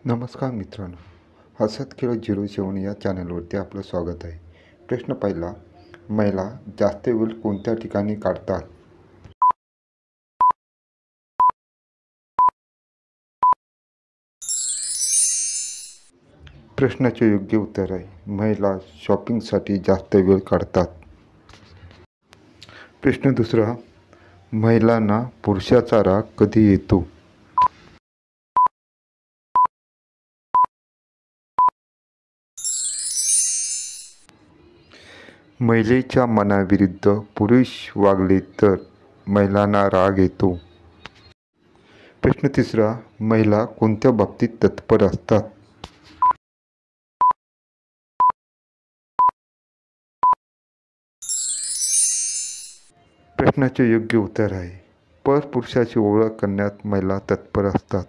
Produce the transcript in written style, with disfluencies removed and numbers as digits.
नमस्कार मित्रांनो, हसत खेळत 07 या चॅनलवरती आपलं स्वागत आहे. प्रश्न पहिला, महिला जास्त वेळ कोणत्या ठिकाणी काढतात? प्रश्नाचे योग्य उत्तर आहे, महिला शॉपिंगसाठी जास्त वेळ काढतात. प्रश्न दुसरा, महिलांना पुरुषाचा राग कधी येतो? महिलेच्या मनाविरुद्ध पुरुष वागले तर महिलांना राग येतो. प्रश्न तिसरा, महिला कोणत्या बाबतीत तत्पर असतात? प्रश्नाचे योग्य उत्तर आहे, परपुरुषाची ओळख करण्यात महिला तत्पर असतात.